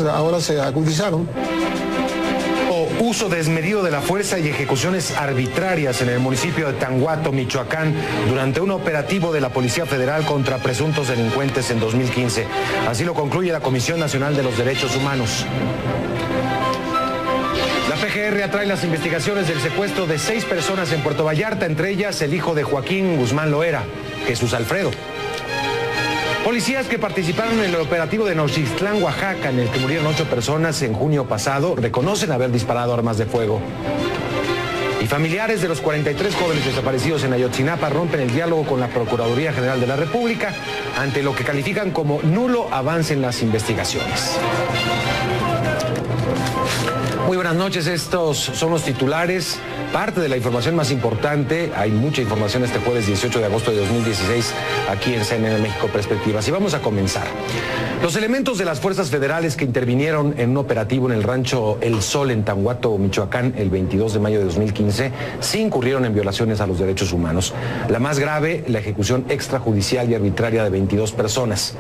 ahora se agudizaron. Uso desmedido de la fuerza y ejecuciones arbitrarias en el municipio de Tanguato, Michoacán, durante un operativo de la Policía Federal contra presuntos delincuentes en 2015. Así lo concluye la Comisión Nacional de los Derechos Humanos. La PGR atrae las investigaciones del secuestro de 6 personas en Puerto Vallarta, entre ellas el hijo de Joaquín Guzmán Loera, Jesús Alfredo. Policías que participaron en el operativo de Nochistlán, Oaxaca, en el que murieron 8 personas en junio pasado, reconocen haber disparado armas de fuego. Y familiares de los 43 jóvenes desaparecidos en Ayotzinapa rompen el diálogo con la Procuraduría General de la República ante lo que califican como nulo avance en las investigaciones. Muy buenas noches, estos son los titulares, parte de la información más importante. Hay mucha información este jueves 18 de agosto de 2016 aquí en CNN México Perspectivas. Y vamos a comenzar. Los elementos de las fuerzas federales que intervinieron en un operativo en el rancho El Sol en Tanguato, Michoacán, el 22 de mayo de 2015, sí incurrieron en violaciones a los derechos humanos. La más grave, la ejecución extrajudicial y arbitraria de 22 personas.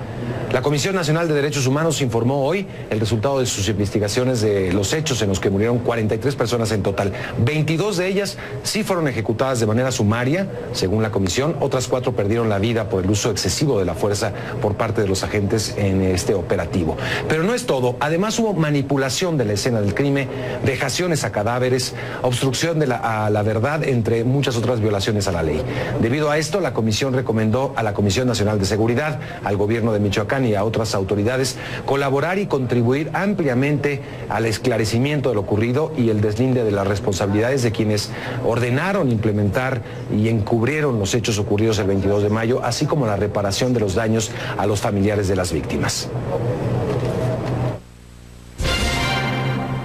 La Comisión Nacional de Derechos Humanos informó hoy el resultado de sus investigaciones de los hechos en los que murieron 43 personas en total. 22 de ellas sí fueron ejecutadas de manera sumaria, según la comisión. Otras 4 perdieron la vida por el uso excesivo de la fuerza por parte de los agentes en este operativo. Pero no es todo. Además hubo manipulación de la escena del crimen, vejaciones a cadáveres, obstrucción a la verdad, entre muchas otras violaciones a la ley. Debido a esto, la comisión recomendó a la Comisión Nacional de Seguridad, al gobierno de Michoacán y a otras autoridades colaborar y contribuir ampliamente al esclarecimiento de lo ocurrido y el deslinde de las responsabilidades de quienes ordenaron implementar y encubrieron los hechos ocurridos el 22 de mayo, así como la reparación de los daños a los familiares de las víctimas.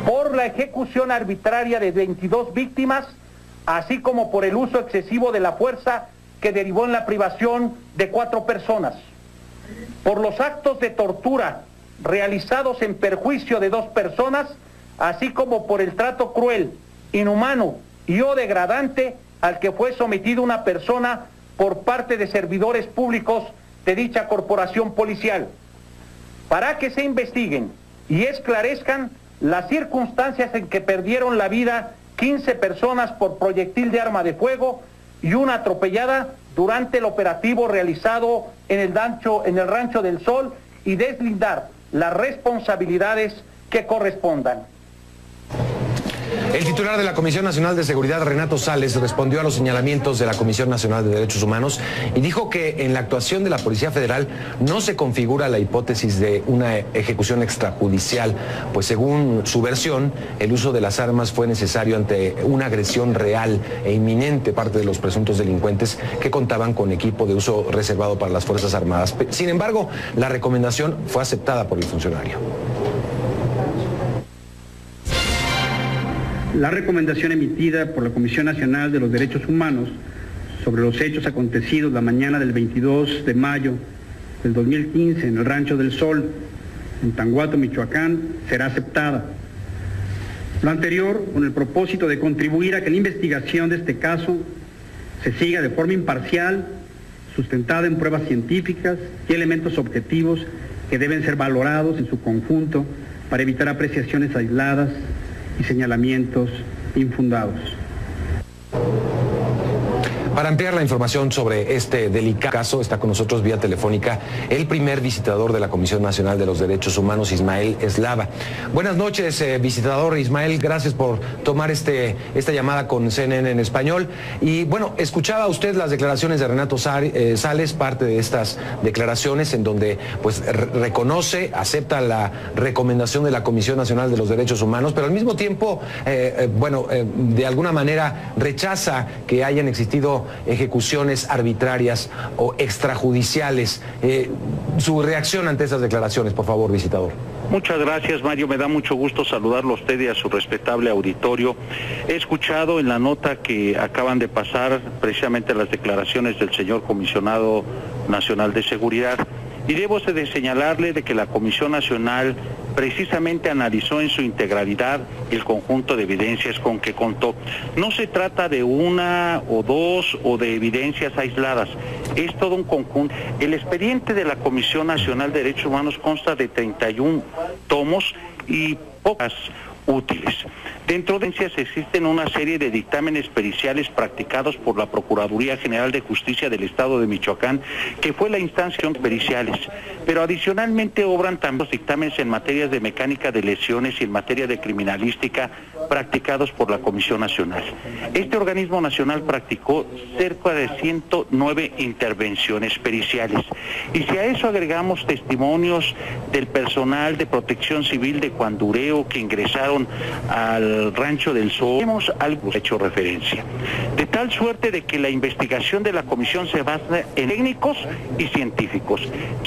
Por la ejecución arbitraria de 22 víctimas, así como por el uso excesivo de la fuerza que derivó en la privación de 4 personas. Por los actos de tortura realizados en perjuicio de 2 personas, así como por el trato cruel, inhumano y o degradante al que fue sometido una persona por parte de servidores públicos de dicha corporación policial, para que se investiguen y esclarezcan las circunstancias en que perdieron la vida 15 personas por proyectil de arma de fuego y una atropellada durante el operativo realizado en el Rancho del Sol, y deslindar las responsabilidades que correspondan. El titular de la Comisión Nacional de Seguridad, Renato Sales, respondió a los señalamientos de la Comisión Nacional de Derechos Humanos y dijo que en la actuación de la Policía Federal no se configura la hipótesis de una ejecución extrajudicial, pues según su versión, el uso de las armas fue necesario ante una agresión real e inminente parte de los presuntos delincuentes que contaban con equipo de uso reservado para las Fuerzas Armadas. Sin embargo, la recomendación fue aceptada por el funcionario. La recomendación emitida por la Comisión Nacional de los Derechos Humanos sobre los hechos acontecidos la mañana del 22 de mayo del 2015 en el Rancho del Sol, en Tanguato, Michoacán, será aceptada. Lo anterior con el propósito de contribuir a que la investigación de este caso se siga de forma imparcial, sustentada en pruebas científicas y elementos objetivos que deben ser valorados en su conjunto para evitar apreciaciones aisladas y señalamientos infundados. Para ampliar la información sobre este delicado caso, está con nosotros vía telefónica el primer visitador de la Comisión Nacional de los Derechos Humanos, Ismael Eslava. Buenas noches, visitador Ismael, gracias por tomar esta llamada con CNN en español. Y bueno, escuchaba usted las declaraciones de Renato Sales, parte de estas declaraciones en donde pues reconoce, acepta la recomendación de la Comisión Nacional de los Derechos Humanos, pero al mismo tiempo, de alguna manera rechaza que hayan existido ejecuciones arbitrarias o extrajudiciales. Su reacción ante esas declaraciones, por favor, visitador. Muchas gracias, Mario. Me da mucho gusto saludarlo a usted y a su respetable auditorio. He escuchado en la nota que acaban de pasar precisamente las declaraciones del señor Comisionado Nacional de Seguridad Y debo de señalarle de que la Comisión Nacional precisamente analizó en su integralidad el conjunto de evidencias con que contó. No se trata de una o dos o de evidencias aisladas, es todo un conjunto. El expediente de la Comisión Nacional de Derechos Humanos consta de 31 tomos y pocas útiles. Dentro de ellas existen una serie de dictámenes periciales practicados por la Procuraduría General de Justicia del Estado de Michoacán, que fue la instancia de periciales, pero adicionalmente obran también los dictámenes en materias de mecánica de lesiones y en materia de criminalística practicados por la Comisión Nacional. Este organismo nacional practicó cerca de 109 intervenciones periciales, y si a eso agregamos testimonios del personal de Protección Civil de Cuandureo que ingresaron al Rancho del Sol, hemos algo hecho referencia, de tal suerte de que la investigación de la comisión se basa en técnicos y científicos,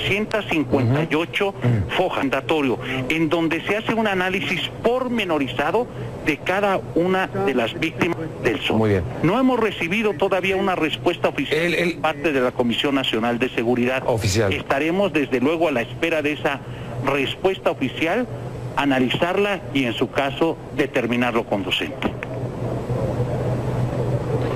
158 fojas mandatorio, en donde se hace un análisis pormenorizado de cada una de las víctimas del Sol. Muy bien. No hemos recibido todavía una respuesta oficial de parte de la Comisión Nacional de Seguridad. Oficial. Estaremos desde luego a la espera de esa respuesta oficial, analizarla y en su caso determinar lo conducente.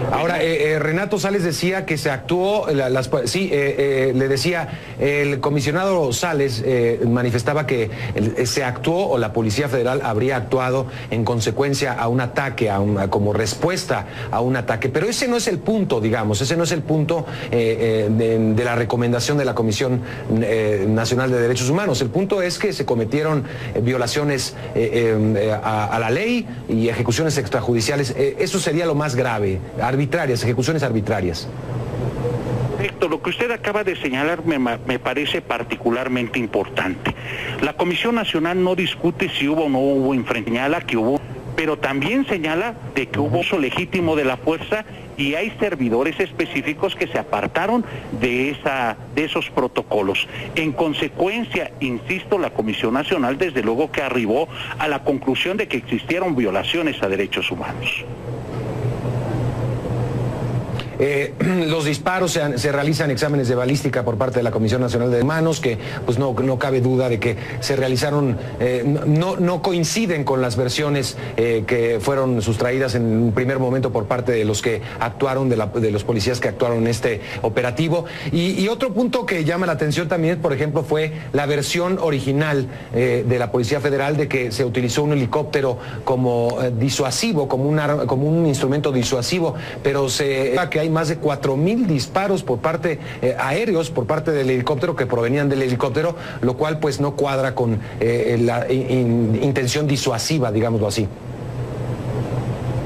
Ahora, Renato Sales decía que se actuó, le decía, el comisionado Sales manifestaba que se actuó o la Policía Federal habría actuado en consecuencia a un ataque, como respuesta a un ataque, pero ese no es el punto, digamos, ese no es el punto de la recomendación de la Comisión Nacional de Derechos Humanos. El punto es que se cometieron violaciones a la ley y ejecuciones extrajudiciales. Eso sería lo más grave, ejecuciones arbitrarias. Correcto, lo que usted acaba de señalar me parece particularmente importante. La Comisión Nacional no discute si hubo o no hubo enfrentamiento, señala que hubo, pero también señala de que hubo uso legítimo de la fuerza y hay servidores específicos que se apartaron de esos protocolos. En consecuencia, insisto, la Comisión Nacional desde luego que arribó a la conclusión de que existieron violaciones a derechos humanos. Los disparos se realizan exámenes de balística por parte de la Comisión Nacional de Humanos, que pues no cabe duda de que se realizaron, no coinciden con las versiones que fueron sustraídas en un primer momento por parte de los que actuaron, de los policías que actuaron en este operativo. Y otro punto que llama la atención también, por ejemplo, fue la versión original de la Policía Federal de que se utilizó un helicóptero como disuasivo, como un instrumento disuasivo, pero que hay más de 4,000 disparos por parte aéreos por parte del helicóptero que provenían del helicóptero, lo cual pues no cuadra con la intención disuasiva, digámoslo así.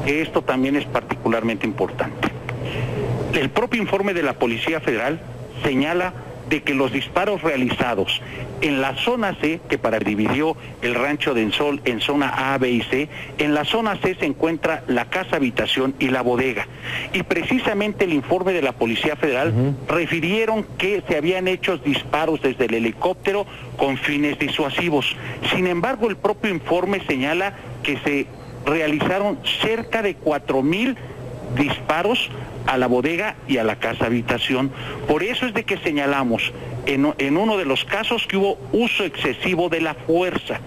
Esto también es particularmente importante. El propio informe de la Policía Federal señala de que los disparos realizados en la zona C, que dividió el Rancho del Sol en zona A, B y C, en la zona C se encuentra la casa habitación y la bodega. Y precisamente el informe de la Policía Federal refirieron que se habían hecho disparos desde el helicóptero con fines disuasivos. Sin embargo, el propio informe señala que se realizaron cerca de 4,000 disparos a la bodega y a la casa habitación. Por eso es de que señalamos en uno de los casos que hubo uso excesivo de la fuerza,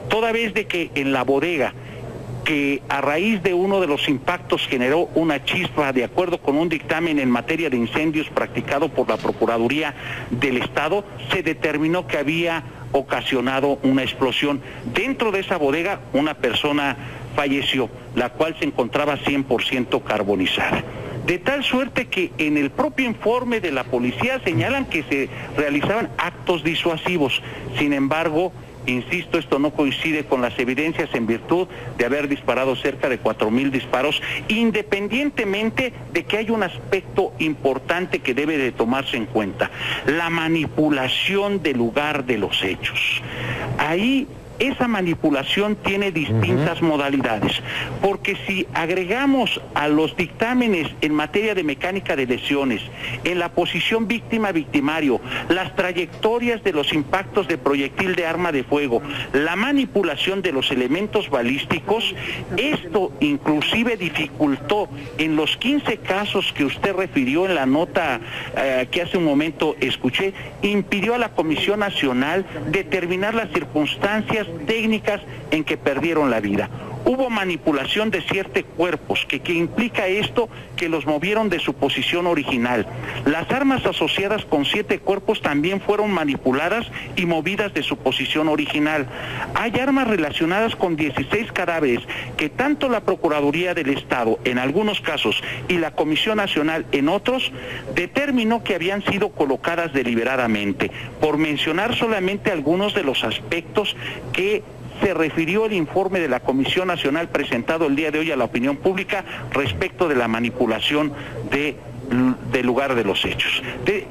toda vez de que en la bodega, que a raíz de uno de los impactos generó una chispa, de acuerdo con un dictamen en materia de incendios practicado por la Procuraduría del Estado, se determinó que había ocasionado una explosión. Dentro de esa bodega una persona falleció, la cual se encontraba 100% carbonizada. De tal suerte que en el propio informe de la policía señalan que se realizaban actos disuasivos. Sin embargo, insisto, esto no coincide con las evidencias en virtud de haber disparado cerca de 4,000 disparos, independientemente de que hay un aspecto importante que debe de tomarse en cuenta: la manipulación del lugar de los hechos. Ahí esa manipulación tiene distintas modalidades, porque si agregamos a los dictámenes en materia de mecánica de lesiones, en la posición víctima-victimario, las trayectorias de los impactos de proyectil de arma de fuego, la manipulación de los elementos balísticos, esto inclusive dificultó en los 15 casos que usted refirió en la nota que hace un momento escuché, impidió a la Comisión Nacional determinar las circunstancias técnicas en que perdieron la vida. Hubo manipulación de 7 cuerpos, que implica esto, que los movieron de su posición original. Las armas asociadas con 7 cuerpos también fueron manipuladas y movidas de su posición original. Hay armas relacionadas con 16 cadáveres que tanto la Procuraduría del Estado, en algunos casos, y la Comisión Nacional, en otros, determinó que habían sido colocadas deliberadamente, por mencionar solamente algunos de los aspectos que se refirió el informe de la Comisión Nacional presentado el día de hoy a la opinión pública respecto de la manipulación del lugar de los hechos.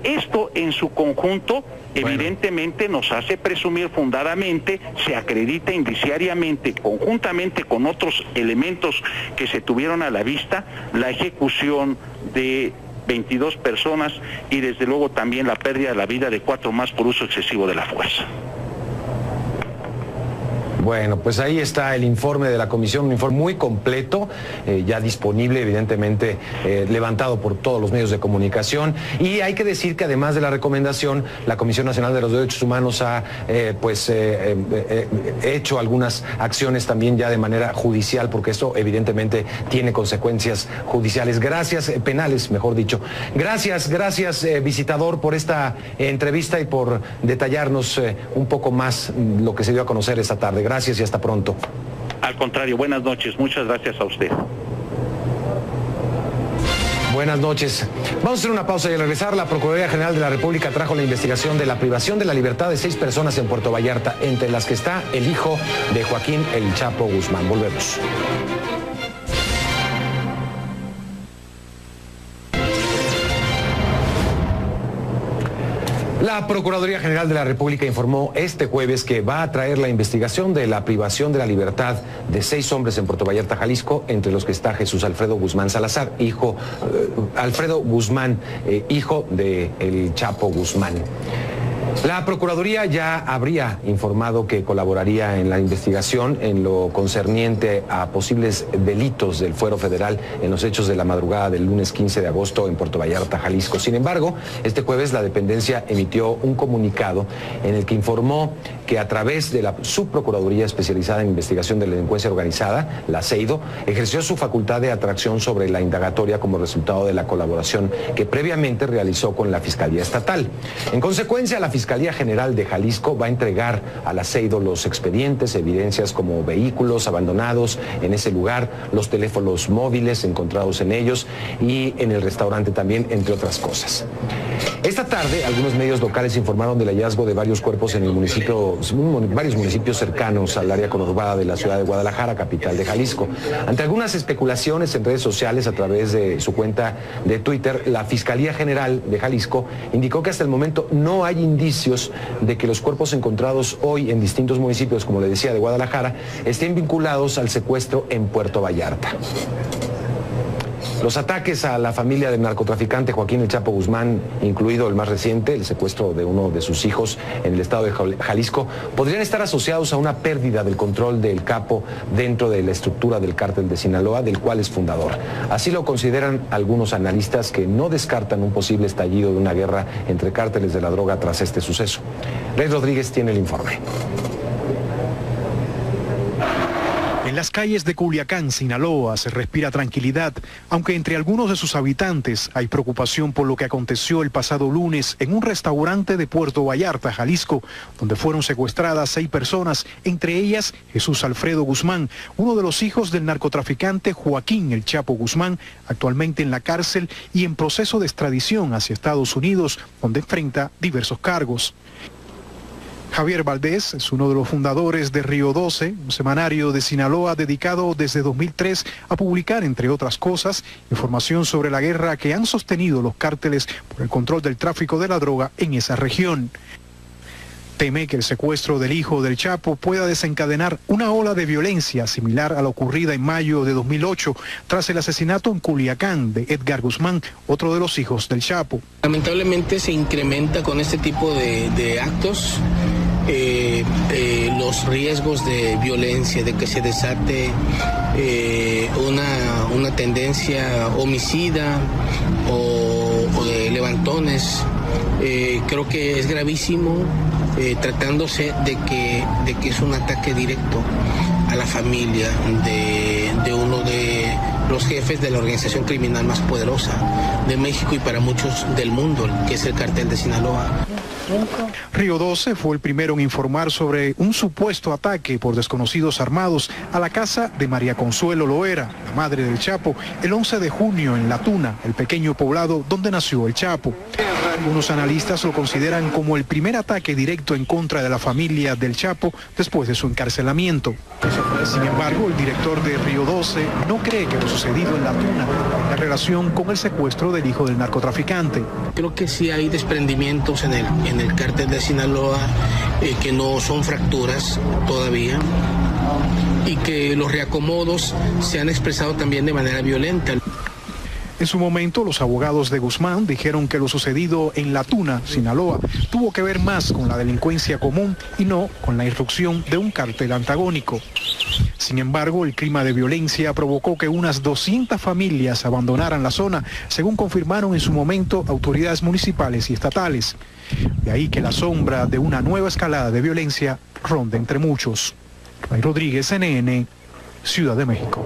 Esto en su conjunto evidentemente nos hace presumir fundadamente, se acredita indiciariamente, conjuntamente con otros elementos que se tuvieron a la vista, la ejecución de 22 personas y desde luego también la pérdida de la vida de 4 más por uso excesivo de la fuerza. Bueno, pues ahí está el informe de la comisión, un informe muy completo, ya disponible, evidentemente, levantado por todos los medios de comunicación. Y hay que decir que además de la recomendación, la Comisión Nacional de los Derechos Humanos ha hecho algunas acciones también ya de manera judicial, porque esto evidentemente tiene consecuencias judiciales. Gracias, penales, mejor dicho. Gracias, visitador, por esta entrevista y por detallarnos un poco más lo que se dio a conocer esta tarde. Gracias y hasta pronto. Al contrario, buenas noches. Muchas gracias a usted. Buenas noches. Vamos a hacer una pausa y al regresar, la Procuraduría General de la República trajo la investigación de la privación de la libertad de 6 personas en Puerto Vallarta, entre las que está el hijo de Joaquín El Chapo Guzmán. Volvemos. La Procuraduría General de la República informó este jueves que va a traer la investigación de la privación de la libertad de 6 hombres en Puerto Vallarta, Jalisco, entre los que está Jesús Alfredo Guzmán Salazar, hijo de El Chapo Guzmán. La Procuraduría ya habría informado que colaboraría en la investigación en lo concerniente a posibles delitos del fuero federal en los hechos de la madrugada del lunes 15 de agosto en Puerto Vallarta, Jalisco. Sin embargo, este jueves la dependencia emitió un comunicado en el que informó que a través de la Subprocuraduría Especializada en Investigación de la Delincuencia Organizada, la CEIDO, ejerció su facultad de atracción sobre la indagatoria como resultado de la colaboración que previamente realizó con la Fiscalía Estatal. En consecuencia, la Fiscalía General de Jalisco va a entregar a la CEIDO los expedientes, evidencias como vehículos abandonados en ese lugar, los teléfonos móviles encontrados en ellos y en el restaurante también, entre otras cosas. Esta tarde, algunos medios locales informaron del hallazgo de varios cuerpos en varios municipios cercanos al área conurbada de la ciudad de Guadalajara, capital de Jalisco. Ante algunas especulaciones en redes sociales a través de su cuenta de Twitter, la Fiscalía General de Jalisco indicó que hasta el momento no hay indicios de que los cuerpos encontrados hoy en distintos municipios, como le decía, de Guadalajara, estén vinculados al secuestro en Puerto Vallarta. Los ataques a la familia del narcotraficante Joaquín El Chapo Guzmán, incluido el más reciente, el secuestro de uno de sus hijos en el estado de Jalisco, podrían estar asociados a una pérdida del control del capo dentro de la estructura del cártel de Sinaloa, del cual es fundador. Así lo consideran algunos analistas, que no descartan un posible estallido de una guerra entre cárteles de la droga tras este suceso. Rey Rodríguez tiene el informe. En las calles de Culiacán, Sinaloa, se respira tranquilidad, aunque entre algunos de sus habitantes hay preocupación por lo que aconteció el pasado lunes en un restaurante de Puerto Vallarta, Jalisco, donde fueron secuestradas 6 personas, entre ellas Jesús Alfredo Guzmán, uno de los hijos del narcotraficante Joaquín El Chapo Guzmán, actualmente en la cárcel y en proceso de extradición hacia Estados Unidos, donde enfrenta diversos cargos. Javier Valdés es uno de los fundadores de Río 12, un semanario de Sinaloa dedicado desde 2003 a publicar, entre otras cosas, información sobre la guerra que han sostenido los cárteles por el control del tráfico de la droga en esa región. Teme que el secuestro del hijo del Chapo pueda desencadenar una ola de violencia similar a la ocurrida en mayo de 2008 tras el asesinato en Culiacán de Edgar Guzmán, otro de los hijos del Chapo. Lamentablemente se incrementa con este tipo de actos los riesgos de violencia, de que se desate una tendencia homicida o de levantones. Creo que es gravísimo, tratándose de que es un ataque directo a la familia de uno de los jefes de la organización criminal más poderosa de México y para muchos del mundo, que es el Cártel de Sinaloa. Río 12 fue el primero en informar sobre un supuesto ataque por desconocidos armados a la casa de María Consuelo Loera, la madre del Chapo, el 11 de junio en La Tuna, el pequeño poblado donde nació el Chapo. Algunos analistas lo consideran como el primer ataque directo en contra de la familia del Chapo después de su encarcelamiento. Sin embargo, el director de Río 12 no cree que lo sucedido en La Tuna tenga relación con el secuestro del hijo del narcotraficante. Creo que sí hay desprendimientos en el Cártel de Sinaloa que no son fracturas todavía y que los reacomodos se han expresado también de manera violenta. En su momento, los abogados de Guzmán dijeron que lo sucedido en La Tuna, Sinaloa, tuvo que ver más con la delincuencia común y no con la irrupción de un cártel antagónico. Sin embargo, el clima de violencia provocó que unas 200 familias abandonaran la zona, según confirmaron en su momento autoridades municipales y estatales. De ahí que la sombra de una nueva escalada de violencia ronda entre muchos. Ray Rodríguez, CNN, Ciudad de México.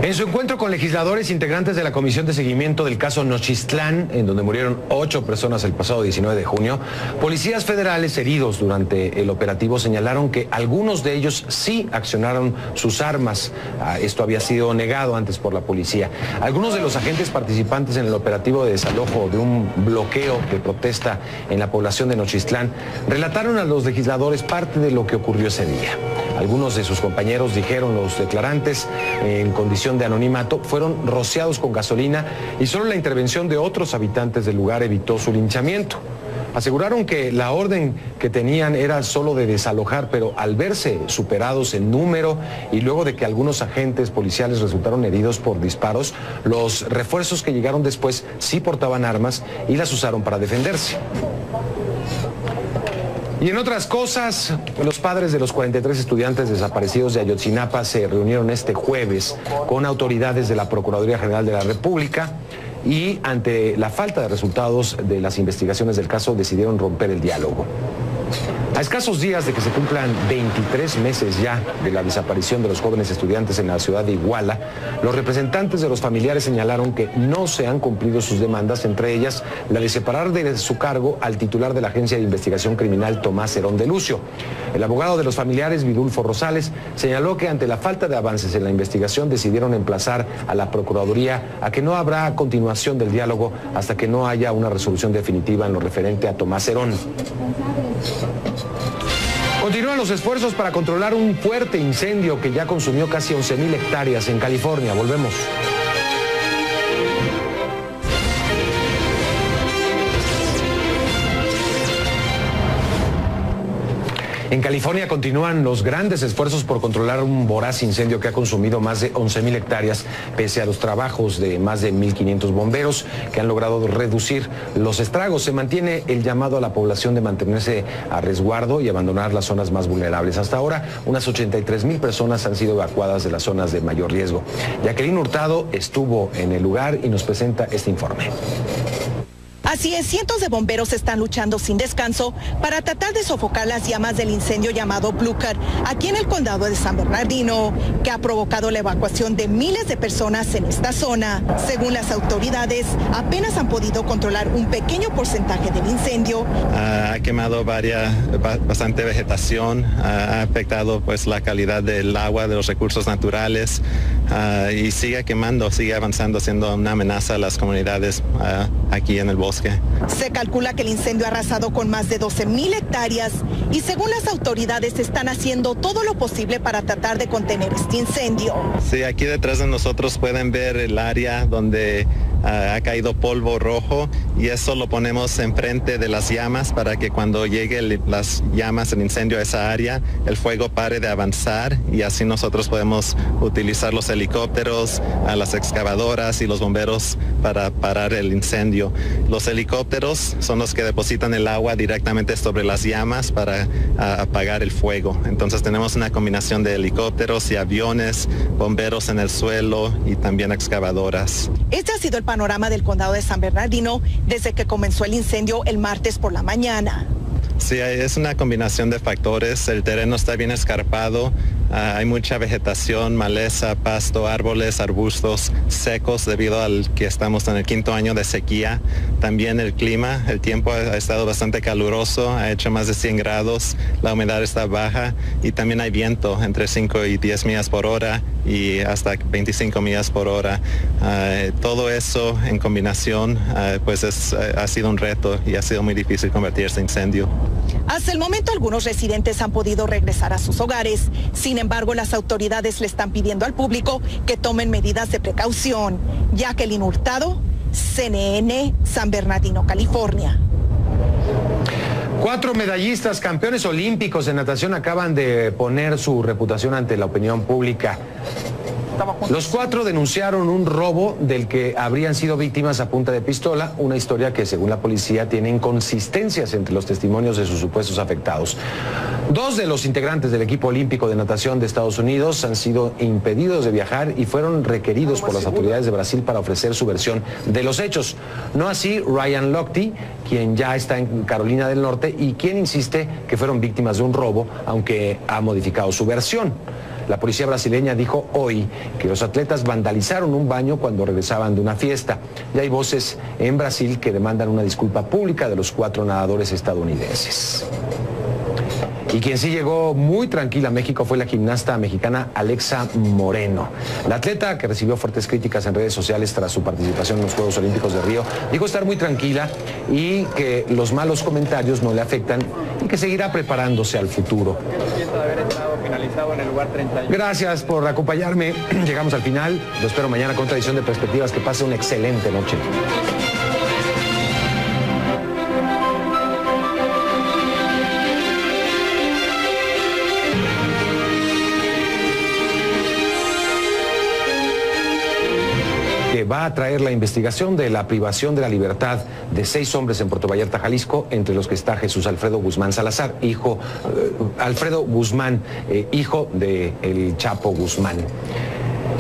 En su encuentro con legisladores integrantes de la Comisión de Seguimiento del caso Nochistlán, en donde murieron 8 personas el pasado 19 de junio, policías federales heridos durante el operativo señalaron que algunos de ellos sí accionaron sus armas. Esto había sido negado antes por la policía. Algunos de los agentes participantes en el operativo de desalojo de un bloqueo de protesta en la población de Nochistlán relataron a los legisladores parte de lo que ocurrió ese día. Algunos de sus compañeros, dijeron los declarantes, en condición de anonimato, fueron rociados con gasolina y solo la intervención de otros habitantes del lugar evitó su linchamiento. Aseguraron que la orden que tenían era solo de desalojar, pero al verse superados en número y luego de que algunos agentes policiales resultaron heridos por disparos, los refuerzos que llegaron después sí portaban armas y las usaron para defenderse. Y en otras cosas, los padres de los 43 estudiantes desaparecidos de Ayotzinapa se reunieron este jueves con autoridades de la Procuraduría General de la República y ante la falta de resultados de las investigaciones del caso decidieron romper el diálogo. A escasos días de que se cumplan 23 meses ya de la desaparición de los jóvenes estudiantes en la ciudad de Iguala, los representantes de los familiares señalaron que no se han cumplido sus demandas, entre ellas la de separar de su cargo al titular de la Agencia de Investigación Criminal, Tomás Herón de Lucio. El abogado de los familiares, Vidulfo Rosales, señaló que ante la falta de avances en la investigación decidieron emplazar a la Procuraduría a que no habrá continuación del diálogo hasta que no haya una resolución definitiva en lo referente a Tomás Herón. Continúan los esfuerzos para controlar un fuerte incendio que ya consumió casi 11,000 hectáreas en California. Volvemos. En California continúan los grandes esfuerzos por controlar un voraz incendio que ha consumido más de 11,000 hectáreas, pese a los trabajos de más de 1,500 bomberos que han logrado reducir los estragos. Se mantiene el llamado a la población de mantenerse a resguardo y abandonar las zonas más vulnerables. Hasta ahora, unas 83,000 personas han sido evacuadas de las zonas de mayor riesgo. Jacqueline Hurtado estuvo en el lugar y nos presenta este informe. Así es, cientos de bomberos están luchando sin descanso para tratar de sofocar las llamas del incendio llamado Blucher, aquí en el condado de San Bernardino, que ha provocado la evacuación de miles de personas en esta zona. Según las autoridades, apenas han podido controlar un pequeño porcentaje del incendio. Ha quemado bastante vegetación, ha afectado pues la calidad del agua, de los recursos naturales, y sigue quemando, sigue avanzando, siendo una amenaza a las comunidades aquí en el bosque. Se calcula que el incendio ha arrasado con más de 12,000 hectáreas y según las autoridades están haciendo todo lo posible para tratar de contener este incendio. Sí, aquí detrás de nosotros pueden ver el área donde ha caído polvo rojo y eso lo ponemos enfrente de las llamas para que cuando llegue las llamas, el incendio a esa área, el fuego pare de avanzar y así nosotros podemos utilizar los helicópteros, a las excavadoras y los bomberos para parar el incendio. Los helicópteros son los que depositan el agua directamente sobre las llamas para apagar el fuego. Entonces tenemos una combinación de helicópteros y aviones, bomberos en el suelo y también excavadoras. Este ha sido el panorama del condado de San Bernardino desde que comenzó el incendio el martes por la mañana. Sí, es una combinación de factores. El terreno está bien escarpado, hay mucha vegetación, maleza, pasto, árboles, arbustos secos debido al que estamos en el 5º año de sequía. También el clima, el tiempo ha estado bastante caluroso, ha hecho más de 100 grados, la humedad está baja y también hay viento entre 5 y 10 millas por hora y hasta 25 millas por hora. Todo eso en combinación pues ha sido un reto y ha sido muy difícil convertir este incendio. Hasta el momento algunos residentes han podido regresar a sus hogares. Sin embargo, las autoridades le están pidiendo al público que tomen medidas de precaución. Jacqueline Hurtado, CNN, San Bernardino, California. 4 medallistas campeones olímpicos de natación acaban de poner su reputación ante la opinión pública. Los 4 denunciaron un robo del que habrían sido víctimas a punta de pistola, una historia que según la policía tiene inconsistencias entre los testimonios de sus supuestos afectados. 2 de los integrantes del equipo olímpico de natación de Estados Unidos han sido impedidos de viajar y fueron requeridos por las autoridades de Brasil para ofrecer su versión de los hechos. No así Ryan Lochte, quien ya está en Carolina del Norte y quien insiste que fueron víctimas de un robo, aunque ha modificado su versión. La policía brasileña dijo hoy que los atletas vandalizaron un baño cuando regresaban de una fiesta. Y hay voces en Brasil que demandan una disculpa pública de los 4 nadadores estadounidenses. Y quien sí llegó muy tranquila a México fue la gimnasta mexicana Alexa Moreno. La atleta, que recibió fuertes críticas en redes sociales tras su participación en los Juegos Olímpicos de Río, dijo estar muy tranquila y que los malos comentarios no le afectan y que seguirá preparándose al futuro. Gracias por acompañarme. Llegamos al final. Lo espero mañana con otra edición de Perspectivas. Que pase una excelente noche. Va a traer la investigación de la privación de la libertad de 6 hombres en Puerto Vallarta, Jalisco, entre los que está Jesús Alfredo Guzmán Salazar, hijo de el Chapo Guzmán.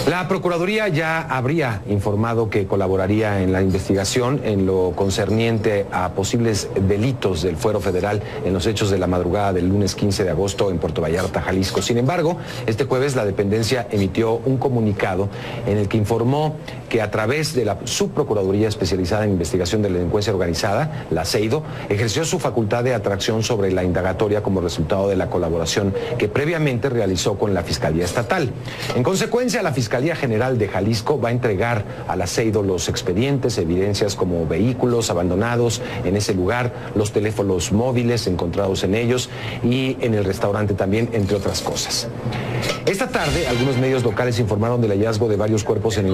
La Procuraduría ya habría informado que colaboraría en la investigación en lo concerniente a posibles delitos del fuero federal en los hechos de la madrugada del lunes 15 de agosto en Puerto Vallarta, Jalisco. Sin embargo, este jueves la dependencia emitió un comunicado en el que informó que a través de la Subprocuraduría Especializada en Investigación de la Delincuencia Organizada, la CEIDO, ejerció su facultad de atracción sobre la indagatoria como resultado de la colaboración que previamente realizó con la Fiscalía Estatal. En consecuencia, la Fiscalía General de Jalisco va a entregar a la CEIDO los expedientes, evidencias como vehículos abandonados en ese lugar, los teléfonos móviles encontrados en ellos y en el restaurante también, entre otras cosas. Esta tarde, algunos medios locales informaron del hallazgo de varios cuerpos en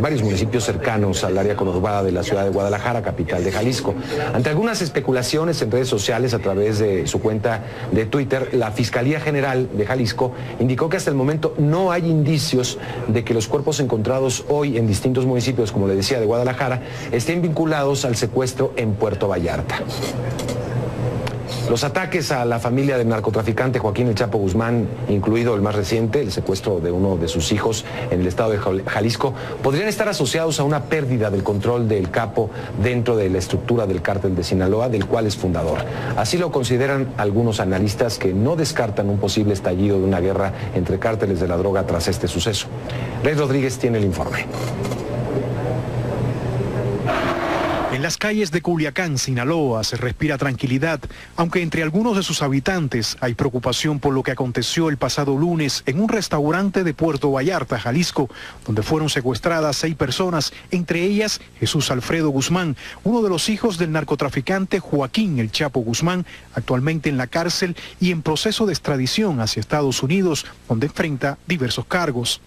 varios municipios cercanos al área conurbada de la ciudad de Guadalajara, capital de Jalisco. Ante algunas especulaciones en redes sociales a través de su cuenta de Twitter, la Fiscalía General de Jalisco indicó que hasta el momento no hay indicios de que los cuerpos encontrados hoy en distintos municipios, como le decía, de Guadalajara, estén vinculados al secuestro en Puerto Vallarta. Los ataques a la familia del narcotraficante Joaquín El Chapo Guzmán, incluido el más reciente, el secuestro de uno de sus hijos en el estado de Jalisco, podrían estar asociados a una pérdida del control del capo dentro de la estructura del cártel de Sinaloa, del cual es fundador. Así lo consideran algunos analistas que no descartan un posible estallido de una guerra entre cárteles de la droga tras este suceso. Rey Rodríguez tiene el informe. En las calles de Culiacán, Sinaloa, se respira tranquilidad, aunque entre algunos de sus habitantes hay preocupación por lo que aconteció el pasado lunes en un restaurante de Puerto Vallarta, Jalisco, donde fueron secuestradas 6 personas, entre ellas Jesús Alfredo Guzmán, uno de los hijos del narcotraficante Joaquín El Chapo Guzmán, actualmente en la cárcel y en proceso de extradición hacia Estados Unidos, donde enfrenta diversos cargos.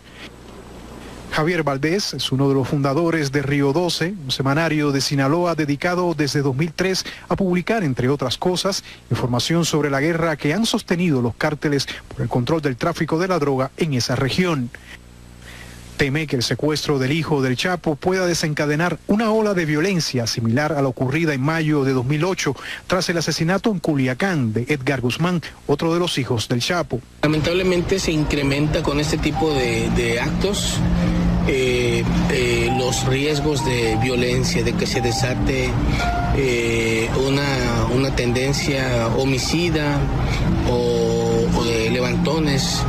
Javier Valdés es uno de los fundadores de Río 12, un semanario de Sinaloa dedicado desde 2003 a publicar, entre otras cosas, información sobre la guerra que han sostenido los cárteles por el control del tráfico de la droga en esa región. Teme que el secuestro del hijo del Chapo pueda desencadenar una ola de violencia similar a la ocurrida en mayo de 2008 tras el asesinato en Culiacán de Edgar Guzmán, otro de los hijos del Chapo. Lamentablemente se incrementa con este tipo de actos los riesgos de violencia, de que se desate una tendencia homicida o de levantones.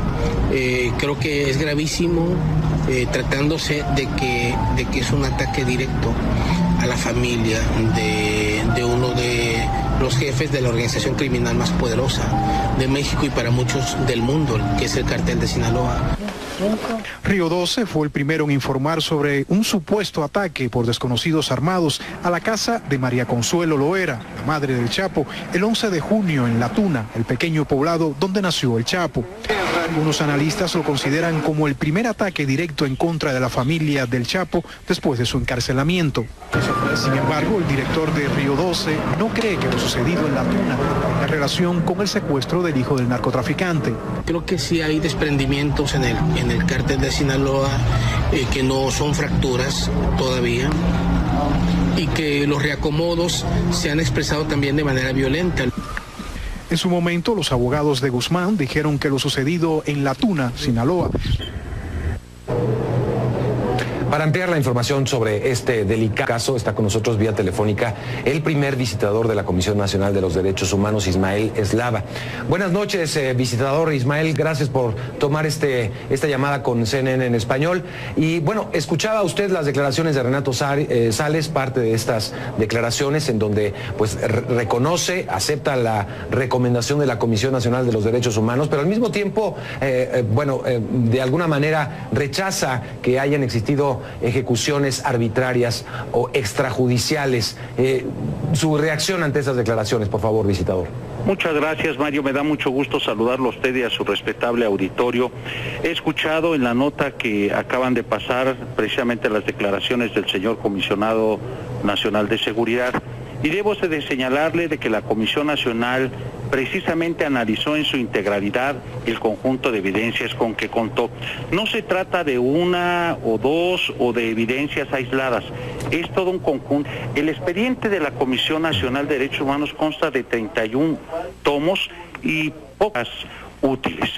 Creo que es gravísimo, tratándose de que es un ataque directo a la familia de uno de los jefes de la organización criminal más poderosa de México y para muchos del mundo, que es el Cártel de Sinaloa. Río 12 fue el primero en informar sobre un supuesto ataque por desconocidos armados a la casa de María Consuelo Loera, la madre del Chapo, el 11 de junio en La Tuna, el pequeño poblado donde nació el Chapo. Algunos analistas lo consideran como el primer ataque directo en contra de la familia del Chapo después de su encarcelamiento. Sin embargo, el director de Río 12 no cree que lo sucedido en La Tuna tenga relación con el secuestro del hijo del narcotraficante. Creo que sí hay desprendimientos en el Cártel de Sinaloa que no son fracturas todavía y que los reacomodos se han expresado también de manera violenta. En su momento, los abogados de Guzmán dijeron que lo sucedido en La Tuna, Sinaloa. Para ampliar la información sobre este delicado caso, está con nosotros vía telefónica el primer visitador de la Comisión Nacional de los Derechos Humanos, Ismael Eslava. Buenas noches, visitador Ismael, gracias por tomar esta llamada con CNN en español. Y bueno, escuchaba usted las declaraciones de Renato Sales, parte de estas declaraciones en donde pues reconoce, acepta la recomendación de la Comisión Nacional de los Derechos Humanos, pero al mismo tiempo, de alguna manera rechaza que hayan existido ejecuciones arbitrarias o extrajudiciales. Su reacción ante esas declaraciones, por favor, visitador. Muchas gracias, Mario. Me da mucho gusto saludarlo a usted y a su respetable auditorio. He escuchado en la nota que acaban de pasar precisamente las declaraciones del señor Comisionado Nacional de Seguridad y debo de señalarle de que la Comisión Nacional precisamente analizó en su integralidad el conjunto de evidencias con que contó. No se trata de una o dos o de evidencias aisladas, es todo un conjunto. El expediente de la Comisión Nacional de Derechos Humanos consta de 31 tomos y pocas útiles.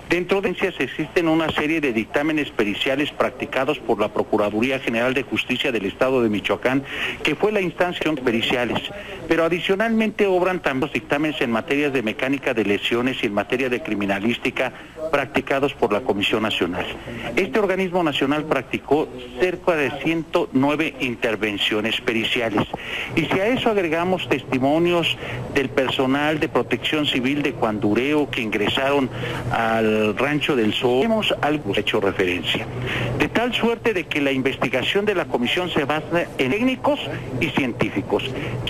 Dentro de ellas existen una serie de dictámenes periciales practicados por la Procuraduría General de Justicia del Estado de Michoacán, que fue la instancia de periciales, pero adicionalmente obran también los dictámenes en materias de mecánica de lesiones y en materia de criminalística practicados por la Comisión Nacional. Este organismo nacional practicó cerca de 109 intervenciones periciales. Y si a eso agregamos testimonios del personal de Protección Civil de Cuandureo que ingresaron al Rancho del Sol, hemos algo hecho referencia. De tal suerte de que la investigación de la comisión se basa en técnicos y científicos.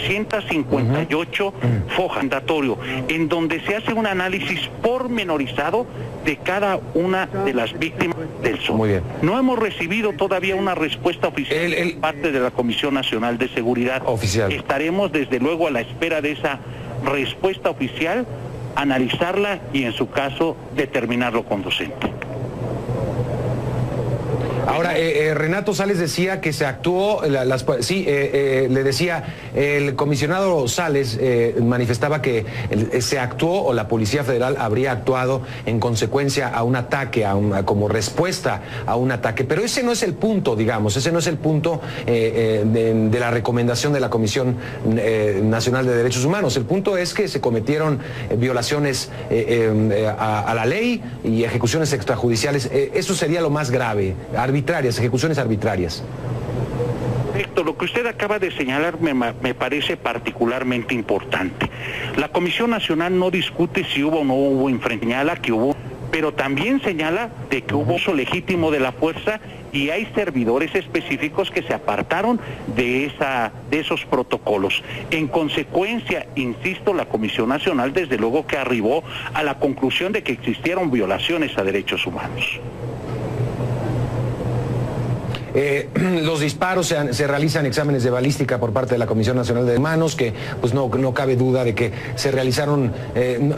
158 fojas mandatorio, en donde se hace un análisis pormenorizado de cada una de las víctimas del Sol. Muy bien. No hemos recibido todavía una respuesta oficial de parte de la Comisión Nacional de Seguridad. Oficial. Estaremos desde luego a la espera de esa respuesta oficial, analizarla y en su caso determinar lo conducente. Ahora, Renato Sales decía que se actuó, le decía, el comisionado Sales manifestaba que se actuó o la Policía Federal habría actuado en consecuencia a un ataque, como respuesta a un ataque, pero ese no es el punto, digamos, ese no es el punto de la recomendación de la Comisión Nacional de Derechos Humanos. El punto es que se cometieron violaciones a la ley y ejecuciones extrajudiciales. Eso sería lo más grave, ejecuciones arbitrarias. Perfecto, lo que usted acaba de señalar me parece particularmente importante. La Comisión Nacional no discute si hubo o no hubo infracción, señala que hubo, pero también señala de que hubo uso legítimo de la fuerza y hay servidores específicos que se apartaron de esos protocolos. En consecuencia, insisto, la Comisión Nacional desde luego que arribó a la conclusión de que existieron violaciones a derechos humanos. los disparos, se realizan exámenes de balística por parte de la Comisión Nacional de Manos, que pues no cabe duda de que se realizaron,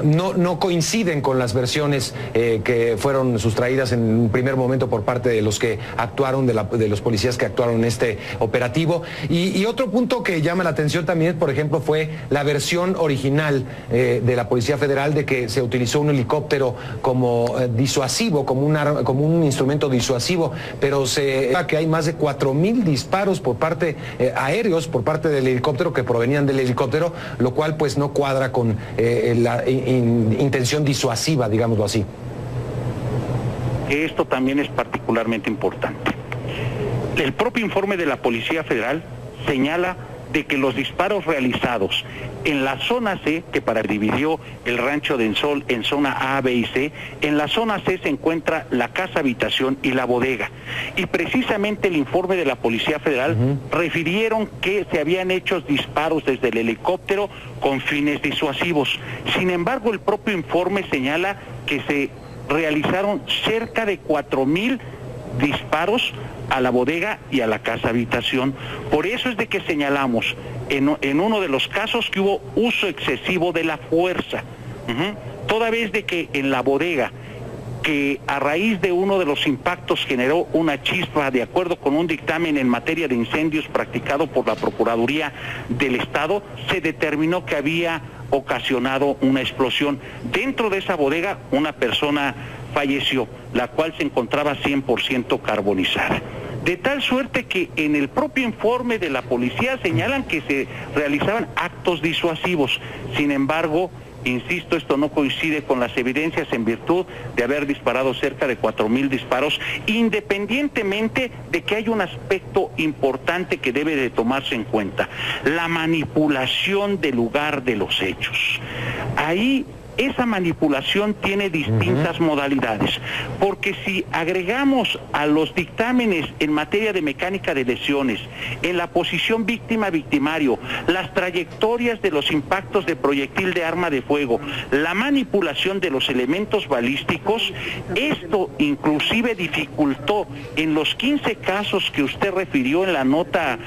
no coinciden con las versiones que fueron sustraídas en un primer momento por parte de los que actuaron, de los policías que actuaron en este operativo. Y otro punto que llama la atención también, por ejemplo, fue la versión original de la Policía Federal de que se utilizó un helicóptero como disuasivo, como un instrumento disuasivo, pero que hay más de 4,000 disparos por parte aéreos por parte del helicóptero que provenían del helicóptero, lo cual pues no cuadra con la intención disuasiva, digámoslo así. Esto también es particularmente importante. El propio informe de la Policía Federal señala de que los disparos realizados en la zona C, que dividió el rancho del Sol en zona A, B y C, en la zona C se encuentra la casa habitación y la bodega. Y precisamente el informe de la Policía Federal refirieron que se habían hecho disparos desde el helicóptero con fines disuasivos. Sin embargo, el propio informe señala que se realizaron cerca de 4,000 disparos a la bodega y a la casa habitación. Por eso es de que señalamos en uno de los casos que hubo uso excesivo de la fuerza, toda vez de que en la bodega, que a raíz de uno de los impactos generó una chispa, de acuerdo con un dictamen en materia de incendios practicado por la Procuraduría del Estado, se determinó que había ocasionado una explosión. Dentro de esa bodega una persona falleció, la cual se encontraba 100% carbonizada. De tal suerte que en el propio informe de la policía señalan que se realizaban actos disuasivos. Sin embargo, insisto, esto no coincide con las evidencias en virtud de haber disparado cerca de 4,000 disparos, independientemente de que hay un aspecto importante que debe de tomarse en cuenta: la manipulación del lugar de los hechos. Ahí esa manipulación tiene distintas modalidades, porque si agregamos a los dictámenes en materia de mecánica de lesiones, en la posición víctima-victimario, las trayectorias de los impactos de proyectil de arma de fuego, la manipulación de los elementos balísticos, esto inclusive dificultó en los 15 casos que usted refirió en la nota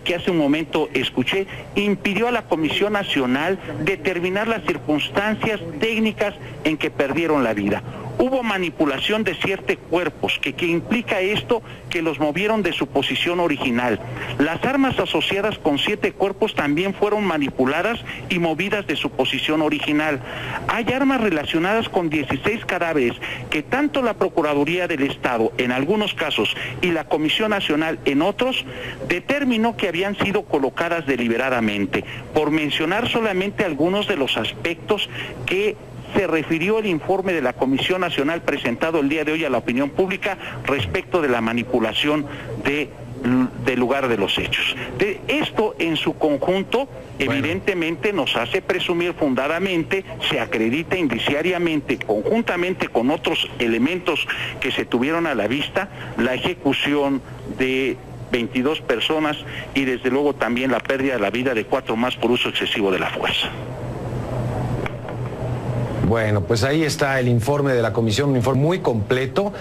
que hace un momento escuché, impidió a la Comisión Nacional determinar las circunstancias técnicas en que perdieron la vida. Hubo manipulación de 7 cuerpos, que implica esto, que los movieron de su posición original. Las armas asociadas con 7 cuerpos también fueron manipuladas y movidas de su posición original. Hay armas relacionadas con 16 cadáveres que tanto la Procuraduría del Estado, en algunos casos, y la Comisión Nacional, en otros, determinó que habían sido colocadas deliberadamente, por mencionar solamente algunos de los aspectos que se refirió el informe de la Comisión Nacional presentado el día de hoy a la opinión pública respecto de la manipulación del lugar de los hechos. Esto en su conjunto evidentemente nos hace presumir fundadamente, se acredita indiciariamente, conjuntamente con otros elementos que se tuvieron a la vista, la ejecución de 22 personas y desde luego también la pérdida de la vida de 4 más por uso excesivo de la fuerza. Bueno, pues ahí está el informe de la comisión, un informe muy completo,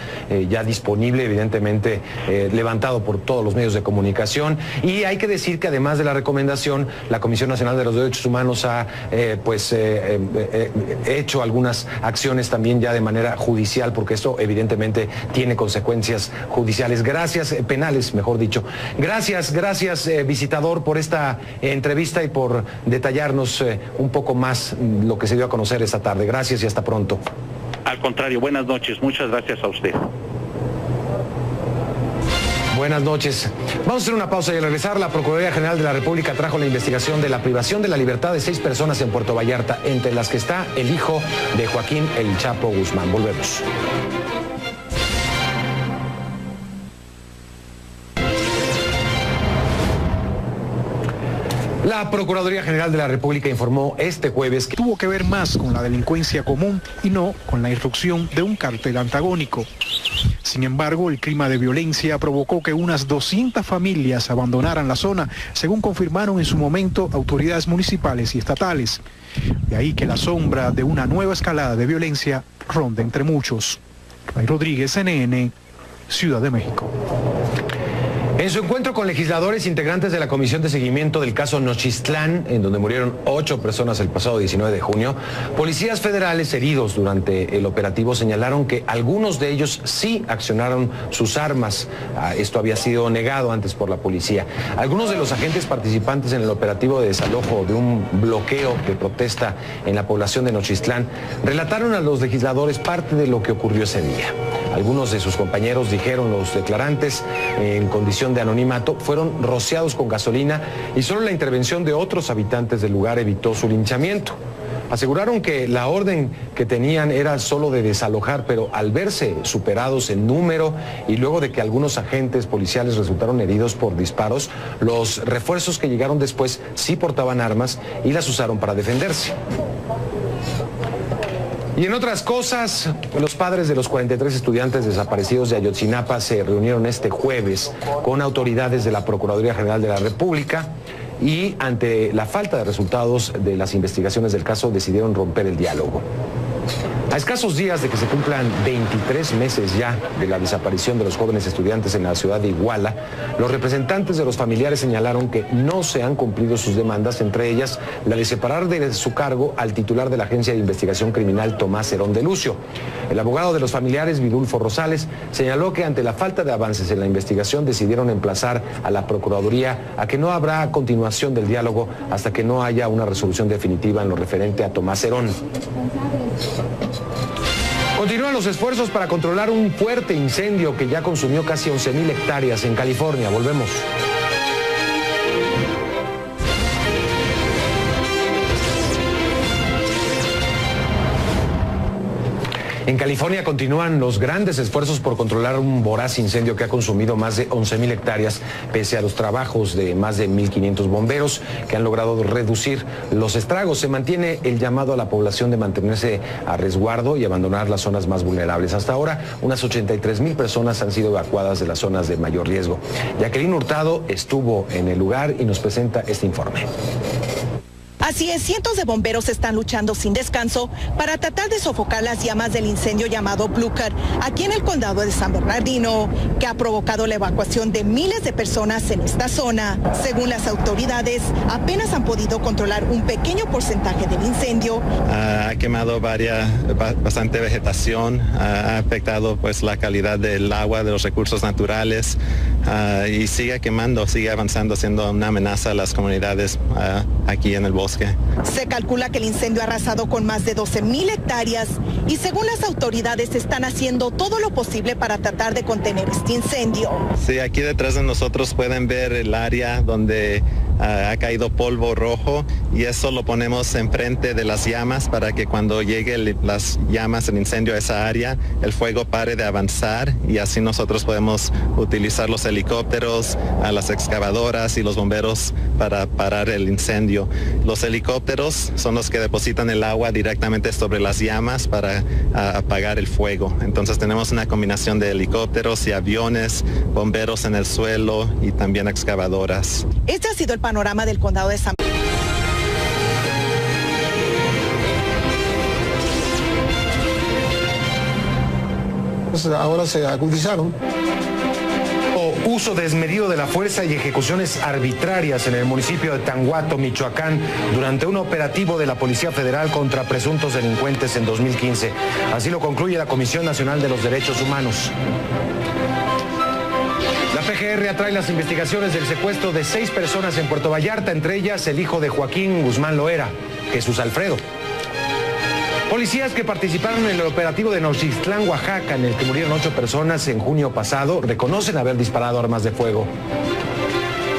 ya disponible, evidentemente levantado por todos los medios de comunicación. Y hay que decir que además de la recomendación, la Comisión Nacional de los Derechos Humanos ha hecho algunas acciones también ya de manera judicial, porque esto evidentemente tiene consecuencias judiciales. Gracias, penales, mejor dicho. Gracias, visitador, por esta entrevista y por detallarnos un poco más lo que se dio a conocer esta tarde. Gracias y hasta pronto. Al contrario, buenas noches. Muchas gracias a usted. Buenas noches. Vamos a hacer una pausa y al regresar, la Procuraduría General de la República trajo la investigación de la privación de la libertad de 6 personas en Puerto Vallarta, entre las que está el hijo de Joaquín El Chapo Guzmán. Volvemos. La Procuraduría General de la República informó este jueves que tuvo que ver más con la delincuencia común y no con la irrupción de un cártel antagónico. Sin embargo, el clima de violencia provocó que unas 200 familias abandonaran la zona, según confirmaron en su momento autoridades municipales y estatales. De ahí que la sombra de una nueva escalada de violencia ronda entre muchos. Ray Rodríguez, CNN, Ciudad de México. En su encuentro con legisladores integrantes de la Comisión de Seguimiento del caso Nochistlán, en donde murieron 8 personas el pasado 19 de junio, policías federales heridos durante el operativo señalaron que algunos de ellos sí accionaron sus armas. Esto había sido negado antes por la policía. Algunos de los agentes participantes en el operativo de desalojo de un bloqueo de protesta en la población de Nochistlán relataron a los legisladores parte de lo que ocurrió ese día. Algunos de sus compañeros, dijeron los declarantes, en condición de anonimato, fueron rociados con gasolina y solo la intervención de otros habitantes del lugar evitó su linchamiento. Aseguraron que la orden que tenían era solo de desalojar, pero al verse superados en número y luego de que algunos agentes policiales resultaron heridos por disparos, los refuerzos que llegaron después sí portaban armas y las usaron para defenderse. Y en otras cosas, los padres de los 43 estudiantes desaparecidos de Ayotzinapa se reunieron este jueves con autoridades de la Procuraduría General de la República y ante la falta de resultados de las investigaciones del caso decidieron romper el diálogo. A escasos días de que se cumplan 23 meses ya de la desaparición de los jóvenes estudiantes en la ciudad de Iguala, los representantes de los familiares señalaron que no se han cumplido sus demandas, entre ellas la de separar de su cargo al titular de la Agencia de Investigación Criminal, Tomás Herón de Lucio. El abogado de los familiares, Vidulfo Rosales, señaló que ante la falta de avances en la investigación decidieron emplazar a la Procuraduría a que no habrá continuación del diálogo hasta que no haya una resolución definitiva en lo referente a Tomás Herón. Continúan los esfuerzos para controlar un fuerte incendio que ya consumió casi 11,000 hectáreas en California. Volvemos. En California continúan los grandes esfuerzos por controlar un voraz incendio que ha consumido más de 11,000 hectáreas, pese a los trabajos de más de 1,500 bomberos que han logrado reducir los estragos. Se mantiene el llamado a la población de mantenerse a resguardo y abandonar las zonas más vulnerables. Hasta ahora, unas 83,000 personas han sido evacuadas de las zonas de mayor riesgo. Jacqueline Hurtado estuvo en el lugar y nos presenta este informe. Así es, cientos de bomberos están luchando sin descanso para tratar de sofocar las llamas del incendio llamado Blucher, aquí en el condado de San Bernardino, que ha provocado la evacuación de miles de personas en esta zona. Según las autoridades, apenas han podido controlar un pequeño porcentaje del incendio. Ha quemado bastante vegetación, ha afectado pues la calidad del agua, de los recursos naturales, y sigue quemando, sigue avanzando, siendo una amenaza a las comunidades aquí en el bosque. Se calcula que el incendio ha arrasado con más de 12,000 hectáreas y según las autoridades están haciendo todo lo posible para tratar de contener este incendio. Sí, aquí detrás de nosotros pueden ver el área donde ha caído polvo rojo y eso lo ponemos enfrente de las llamas para que cuando llegue las llamas, el incendio a esa área, el fuego pare de avanzar y así nosotros podemos utilizar los helicópteros, a las excavadoras y los bomberos para parar el incendio. Los helicópteros son los que depositan el agua directamente sobre las llamas para apagar el fuego. Entonces tenemos una combinación de helicópteros y aviones, bomberos en el suelo y también excavadoras. Este ha sido el panorama del condado de San Ahora se agudizaron. Uso desmedido de la fuerza y ejecuciones arbitrarias en el municipio de Tanguato, Michoacán, durante un operativo de la Policía Federal contra presuntos delincuentes en 2015. Así lo concluye la Comisión Nacional de los Derechos Humanos. La PGR atrae las investigaciones del secuestro de 6 personas en Puerto Vallarta, entre ellas el hijo de Joaquín Guzmán Loera, Jesús Alfredo. Policías que participaron en el operativo de Nochistlán, Oaxaca, en el que murieron 8 personas en junio pasado, reconocen haber disparado armas de fuego.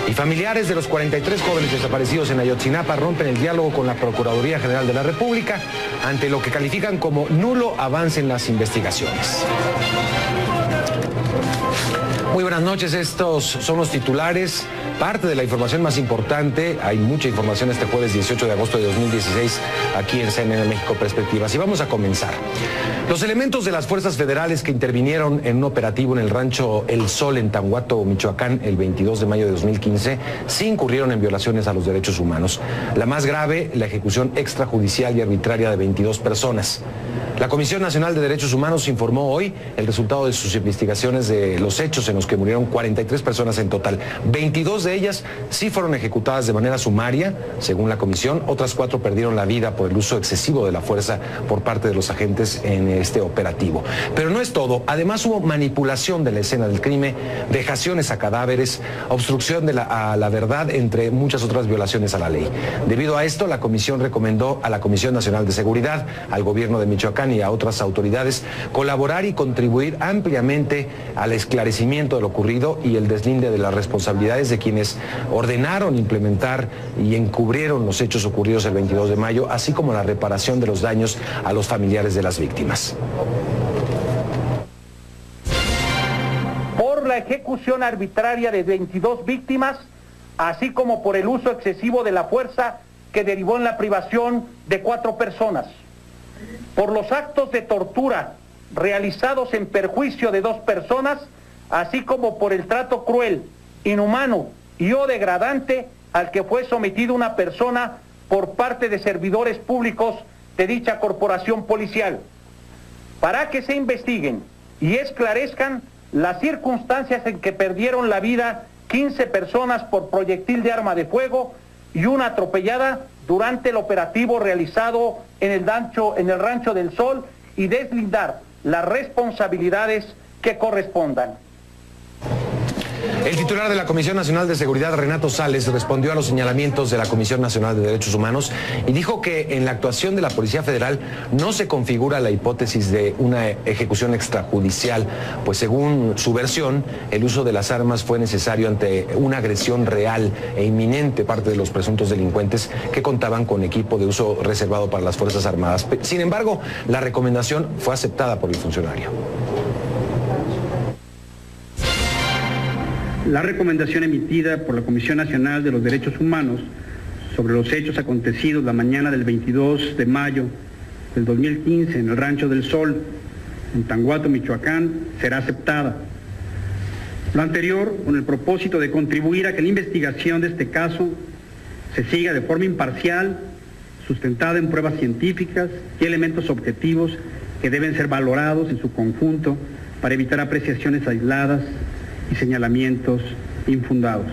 Y familiares de los 43 jóvenes desaparecidos en Ayotzinapa rompen el diálogo con la Procuraduría General de la República ante lo que califican como nulo avance en las investigaciones. Muy buenas noches, estos son los titulares, parte de la información más importante. Hay mucha información este jueves 18 de agosto de 2016 aquí en CNN México Perspectivas y vamos a comenzar. Los elementos de las fuerzas federales que intervinieron en un operativo en el rancho El Sol en Tanguato, Michoacán, el 22 de mayo de 2015, sí incurrieron en violaciones a los derechos humanos. La más grave, la ejecución extrajudicial y arbitraria de 22 personas. La Comisión Nacional de Derechos Humanos informó hoy el resultado de sus investigaciones de los hechos en los que murieron 43 personas en total. 22 de ellas sí fueron ejecutadas de manera sumaria, según la comisión. Otras 4 perdieron la vida por el uso excesivo de la fuerza por parte de los agentes en este operativo. Pero no es todo. Además hubo manipulación de la escena del crimen, vejaciones a cadáveres, obstrucción a la verdad, entre muchas otras violaciones a la ley. Debido a esto, la comisión recomendó a la Comisión Nacional de Seguridad, al gobierno de Michoacán y a otras autoridades colaborar y contribuir ampliamente al esclarecimiento de lo ocurrido y el deslinde de las responsabilidades de quienes ordenaron, implementar y encubrieron los hechos ocurridos el 22 de mayo, así como la reparación de los daños a los familiares de las víctimas. Por la ejecución arbitraria de 22 víctimas, así como por el uso excesivo de la fuerza que derivó en la privación de 4 personas. Por los actos de tortura realizados en perjuicio de 2 personas, así como por el trato cruel, inhumano y o degradante al que fue sometido una persona por parte de servidores públicos de dicha corporación policial, para que se investiguen y esclarezcan las circunstancias en que perdieron la vida 15 personas por proyectil de arma de fuego y una atropellada durante el operativo realizado en el Rancho del Sol, y deslindar las responsabilidades que correspondan. El titular de la Comisión Nacional de Seguridad, Renato Sales, respondió a los señalamientos de la Comisión Nacional de Derechos Humanos y dijo que en la actuación de la Policía Federal no se configura la hipótesis de una ejecución extrajudicial, pues según su versión, el uso de las armas fue necesario ante una agresión real e inminente parte de los presuntos delincuentes que contaban con equipo de uso reservado para las Fuerzas Armadas. Sin embargo, la recomendación fue aceptada por el funcionario. La recomendación emitida por la Comisión Nacional de los Derechos Humanos sobre los hechos acontecidos la mañana del 22 de mayo del 2015 en el Rancho del Sol, en Tanguato, Michoacán, será aceptada. Lo anterior con el propósito de contribuir a que la investigación de este caso se siga de forma imparcial, sustentada en pruebas científicas y elementos objetivos que deben ser valorados en su conjunto para evitar apreciaciones aisladas y señalamientos infundados.